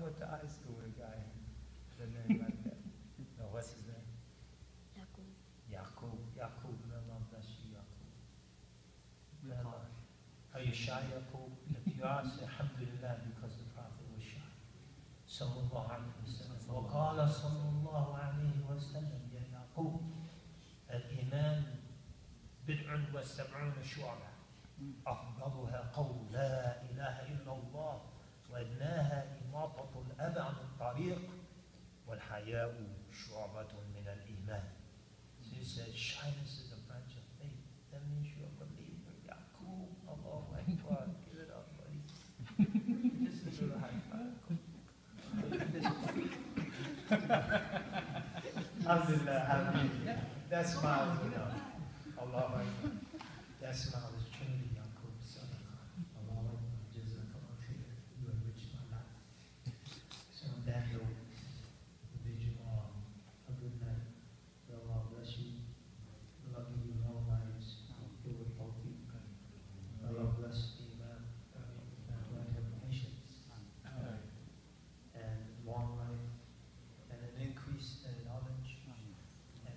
went to high school with a guy, the name like that. No, what's his name? Yaqub. Yaqub. May Allah bless you, Yaqub. May Allah. Are you shy, Yaqub? If you are, say alhamdulillah, because the Prophet was shy. Sallallahu alayhi wa sallam. وقال صلى الله عليه وسلم يا يعقوب الإيمان بضع وسبعون شعبة أفضلها قول لا إله إلا الله وأدناها إماطة الأذى عن الطريق والحياء شعبة من الإيمان. So he said, shyness is a branch of faith. That means you're a believer. Yaqub, Allahu Akbar. Give it up, buddy. This is a high five. Alhamdulillah, alhamdulillah. That smile is enough. Allahu Akbar. That smile is Trinity, Yaqub. Allahu Akbar. Jazakallah khair. You enriched my life. So on that note, we bid you all a good night. May Allah bless you. May Allah give you long lives. Fill with tawfiq. May Allah bless the Imam. Grant him patience. And long life. And an increase in knowledge. And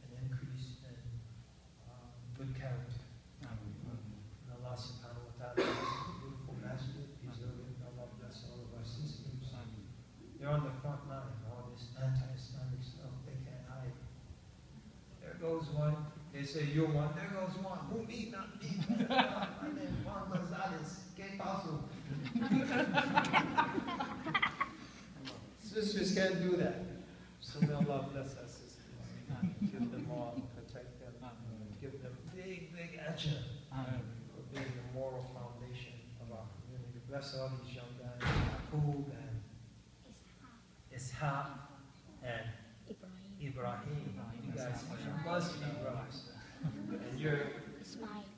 an increase in good character. May Allah subhanahu wa ta'ala bless the beautiful master. Preserve it. May Allah bless all of our sisters. They're on the front line. All this anti-Islamic stuff, they can't hide. There goes one. They say, you're one. There goes one. Who me? Not me. My name is Juan Gonzalez. Que paso? Sisters can't do that. So may Allah bless our sisters. Give them all, protect them, give them big, big ajr for being the moral foundation of our community. Bless all these young guys, Yaqub and Ishaq and Ibrahim. You guys must be brothers. And you're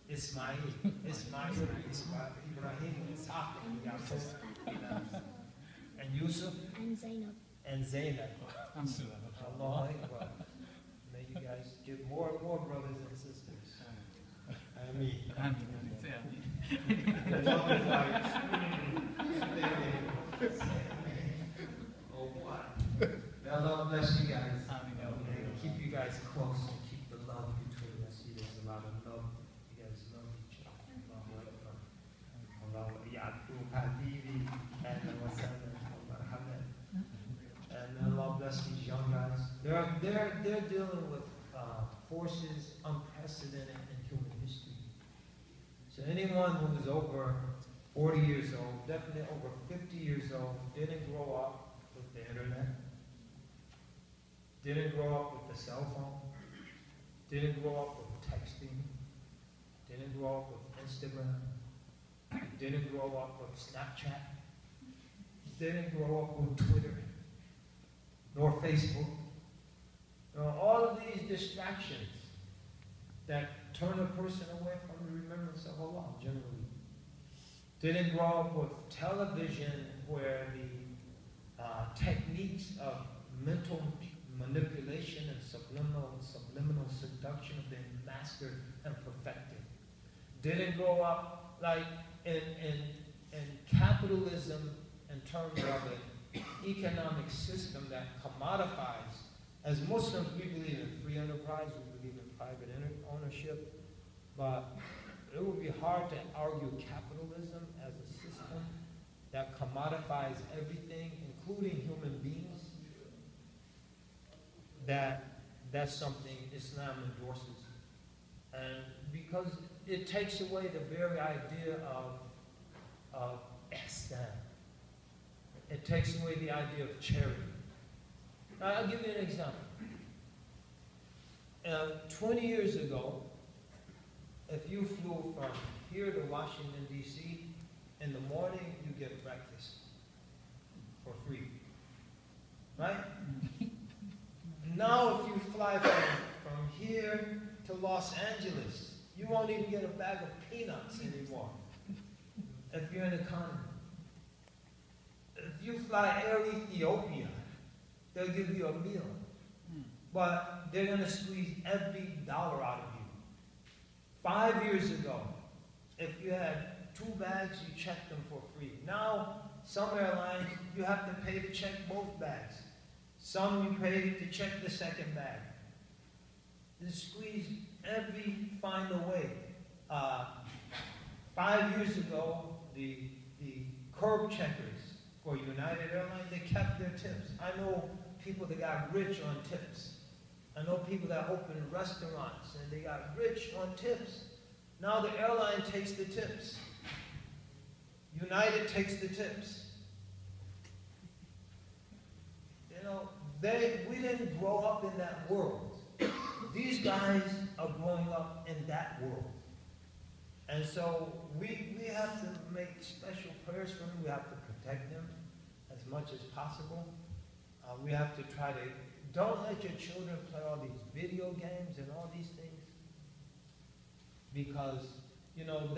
Ismail, Ibrahim, Ishaq, and Yaqub, and Yusuf, and Zainab. Allah Akbar. May you guys get more and more brothers and sisters. Ameen. Oh boy. May Allah bless you guys. And keep you guys close and keep the love between us. See, there's a lot of love. You guys love each other. Allahu Akbar. Allahu Ya'qub Habibi and Wasallam. And may Allah bless these young guys. They're dealing with forces unprecedented in human history. So anyone who is over 40 years old, definitely over 50 years old, didn't grow up with the internet, didn't grow up with the cell phone, didn't grow up with texting, didn't grow up with Instagram, didn't grow up with Snapchat, didn't grow up with Twitter, nor Facebook. All of these distractions that turn a person away from the remembrance of Allah generally. Didn't grow up with television where the techniques of mental manipulation and subliminal seduction have been mastered and perfected. Didn't grow up like in capitalism in terms of an economic system that commodifies. As Muslims, we believe in free enterprise, we believe in private ownership, but it would be hard to argue capitalism as a system that commodifies everything, including human beings. That's something Islam endorses. And because it takes away the very idea of ihsan. It takes away the idea of charity. Now, I'll give you an example. 20 years ago, if you flew from here to Washington, D.C., in the morning, you get breakfast for free. Right? Now, if you fly from here to Los Angeles, you won't even get a bag of peanuts anymore if you're in economy. If you fly Air Ethiopia, they'll give you a meal. But they're going to squeeze every dollar out of you. 5 years ago, if you had 2 bags, you checked them for free. Now, Some airlines, you have to pay to check both bags. Some you pay to check the second bag. They squeeze find a way. 5 years ago, the curb checkers for United Airlines, they kept their tips. I know people that got rich on tips. I know people that opened restaurants and they got rich on tips. Now the airline takes the tips. United takes the tips. You know, we didn't grow up in that world. These guys are growing up in that world. And so we have to make special prayers for them. We have to protect them as much as possible. We have to try to, don't let your children play all these video games and all these things. Because, you know,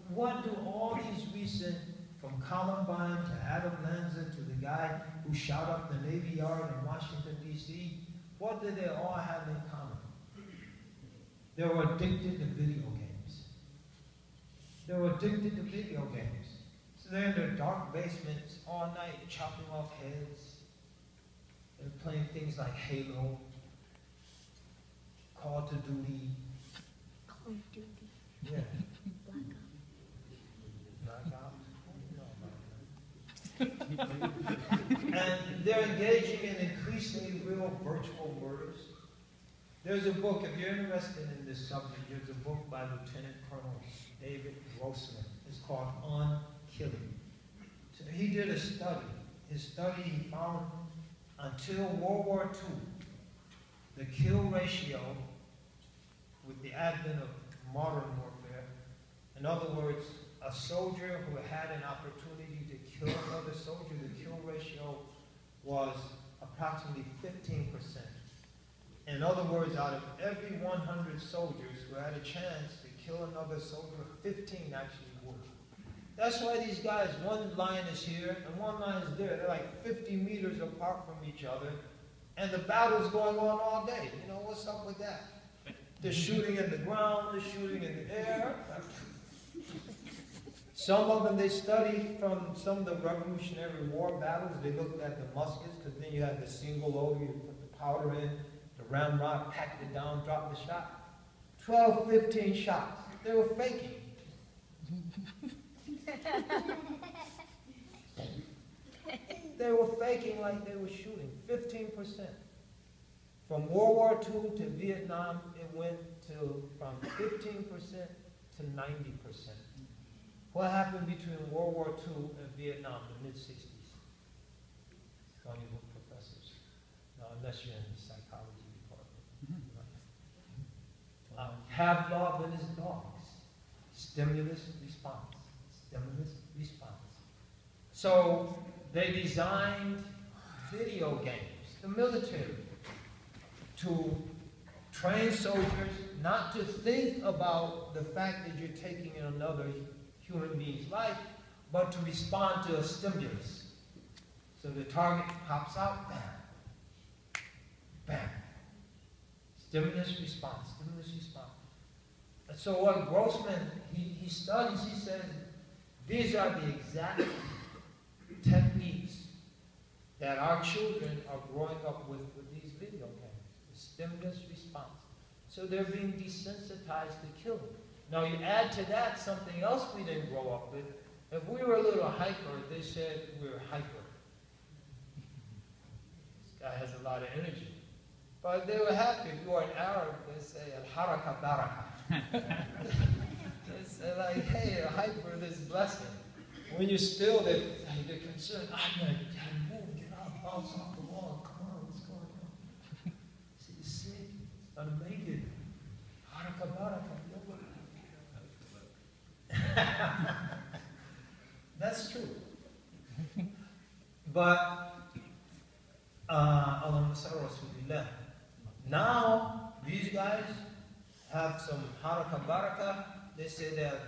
what do all these recent, from Columbine to Adam Lanza to the guy who shot up the Navy Yard in Washington, D.C., what do they all have in common? They were addicted to video games. They were addicted to video games. So they're in their dark basements all night chopping off heads. They're playing things like Halo, Call to Duty. Call of Duty. Yeah. And they're engaging in increasingly real virtual murders. There's a book, if you're interested in this subject, there's a book by Lieutenant Colonel David Grossman. It's called On Killing. So he did a study. His study, he found until World War II, the kill ratio with the advent of modern warfare, in other words, a soldier who had an opportunity to kill another soldier, the kill ratio was approximately 15%. In other words, out of every 100 soldiers who had a chance to kill another soldier, 15 actually would. That's why these guys, one line is here and one line is there. They're like 50 meters apart from each other, and the battle's going on all day. You know, what's up with that? They're shooting in the ground, they're shooting in the air. Some of them they studied from some of the Revolutionary War battles. They looked at the muskets, because then you had the single load, you put the powder in, the ramrod, packed it down, dropped the shot. 12, 15 shots. They were faking. They were faking like they were shooting. 15%. From World War II to Vietnam, it went from 15% to 90%. What happened between World War II and Vietnam, the mid-60s? Funny book professors. No, unless you're in the psychology department. Pavlov and his dogs. Stimulus, response. Stimulus, response. So they designed video games, the military, to train soldiers not to think about the fact that you're taking another human being's life, but to respond to a stimulus. So the target pops out, bam, bam. Stimulus response, stimulus response. And so what Grossman, he studies, he says, these are the exact techniques that our children are growing up with these video games. The stimulus response. So they're being desensitized to killing. Now you add to that something else we didn't grow up with. If we were a little hyper, they said we were hyper. This guy has a lot of energy. But they were happy. If you were an Arab, they say al-haraka baraka. They say like, hey, a hyper, this blessing. When you're still, they're concerned. Ahmed, move, get up, bounce off the wall. Come on, what's going on? See, you're sick. It's gonna make it. Haraka baraka. That's true. But now these guys have some haraka baraka. They say they have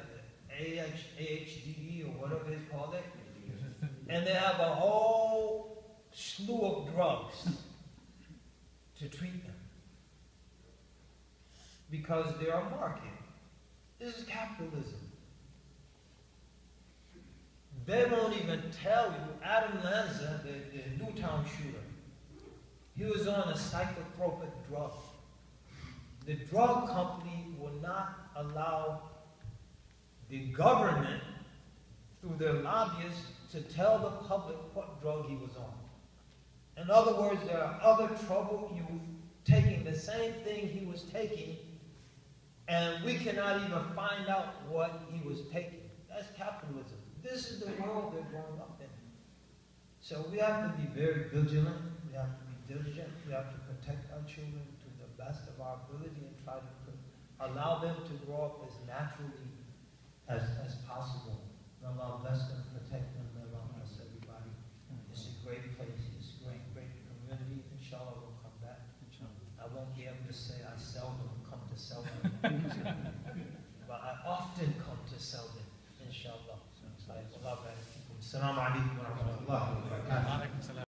AHDD or whatever they call it, and they have a whole slew of drugs to treat them because they are market. This is capitalism. They won't even tell you. Adam Lanza, the Newtown shooter, he was on a psychotropic drug. The drug company will not allow the government, through their lobbyists, to tell the public what drug he was on. In other words, there are other troubled youth taking the same thing he was taking, and we cannot even find out what he was taking. That's capitalism. This is the world they're growing up in. So we have to be very vigilant. We have to be diligent. We have to protect our children to the best of our ability and try to allow them to grow up as naturally as possible. Allah bless them, protect them, Allah bless everybody. It's a great place. It's a great community. Inshallah, we'll come back. I won't be able to say I seldom come to Selden, but I often come to Selden, inshallah. Allah bless you. Assalamu alaikum wa rahmatullahi wa barakatuh.